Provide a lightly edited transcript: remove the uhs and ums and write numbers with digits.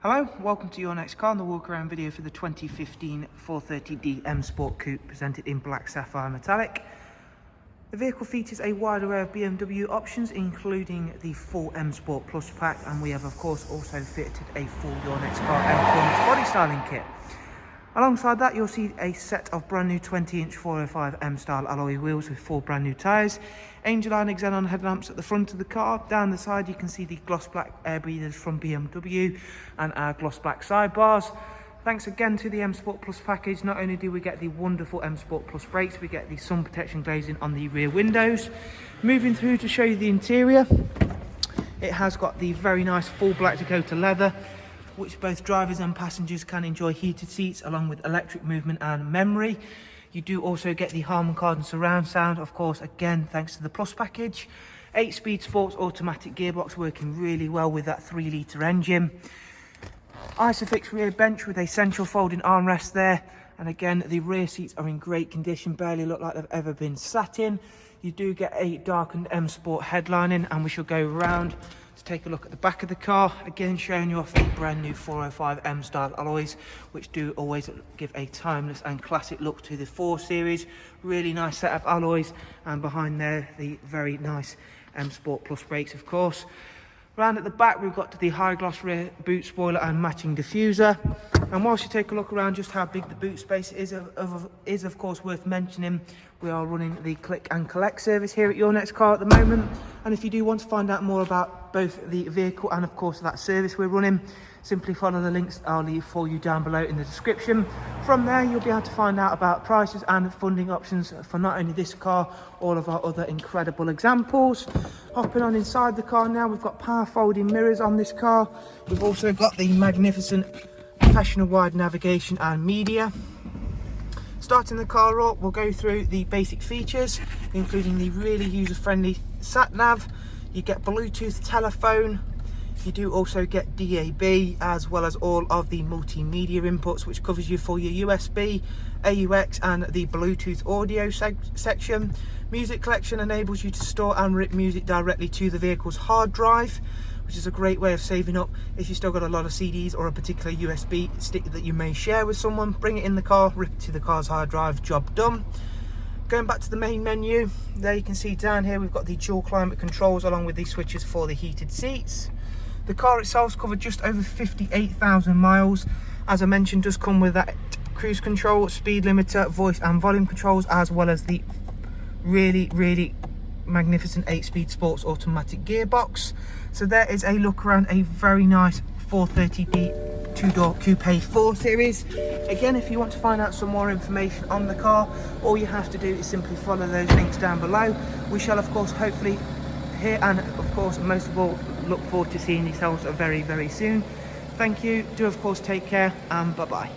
Hello, welcome to your next car and the walk around video for the 2015 430D M Sport Coupe presented in black sapphire metallic. The vehicle features a wide array of BMW options including the full M Sport Plus pack, and we have of course also fitted a full Your Next Car Mperformance body styling kit. Alongside that you'll see a set of brand new 20-inch 405 M style alloy wheels with 4 brand new tyres, Angel Line Xenon headlamps at the front of the car. Down the side you can see the gloss black air breathers from BMW and our gloss black sidebars. Thanks again to the M Sport Plus package, not only do we get the wonderful M Sport Plus brakes, we get the sun protection glazing on the rear windows. Moving through to show you the interior, it has got the very nice full black Dakota leather, which both drivers and passengers can enjoy heated seats along with electric movement and memory. You do also get the Harman Kardon surround sound, of course, again thanks to the Plus package. 8-speed sports automatic gearbox working really well with that 3-litre engine. Isofix rear bench with a central folding armrest there, and again the rear seats are in great condition, barely look like they've ever been sat in. You do get a darkened M Sport headlining, and we shall go round to take a look at the back of the car, again showing you off the brand new 405 M style alloys, which do always give a timeless and classic look to the 4 Series. Really nice set of alloys, and behind there the very nice M Sport Plus brakes of course. Round at the back we've got the high gloss rear boot spoiler and matching diffuser, and whilst you take a look around just how big the boot space is of course worth mentioning, we are running the click and collect service here at Your Next Car at the moment, and if you do want to find out more about both the vehicle and of course that service we're running, simply follow the links I'll leave for you down below in the description. From there you'll be able to find out about prices and funding options for not only this car, all of our other incredible examples. Hopping on inside the car now, we've got power folding mirrors on this car. We've also got the magnificent professional wide navigation and media. Starting the car up, we'll go through the basic features, including the really user-friendly sat nav. You get Bluetooth telephone. You do also get DAB, as well as all of the multimedia inputs, which covers you for your USB, AUX and the Bluetooth audio section. Music collection enables you to store and rip music directly to the vehicle's hard drive, which is a great way of saving up if you've still got a lot of CDs or a particular USB stick that you may share with someone. Bring it in the car, rip it to the car's hard drive, job done. Going back to the main menu, there you can see down here we've got the dual climate controls along with the switches for the heated seats. The car itself's covered just over 58,000 miles. As I mentioned, does come with that cruise control, speed limiter, voice and volume controls, as well as the really magnificent 8-speed sports automatic gearbox. So there is a look around a very nice 430D 2-door coupe 4 Series. Again, if you want to find out some more information on the car, all you have to do is simply follow those links down below. We shall of course hopefully here, and of course most of all look forward to seeing yourselves very soon. Thank you, do of course take care, and bye bye.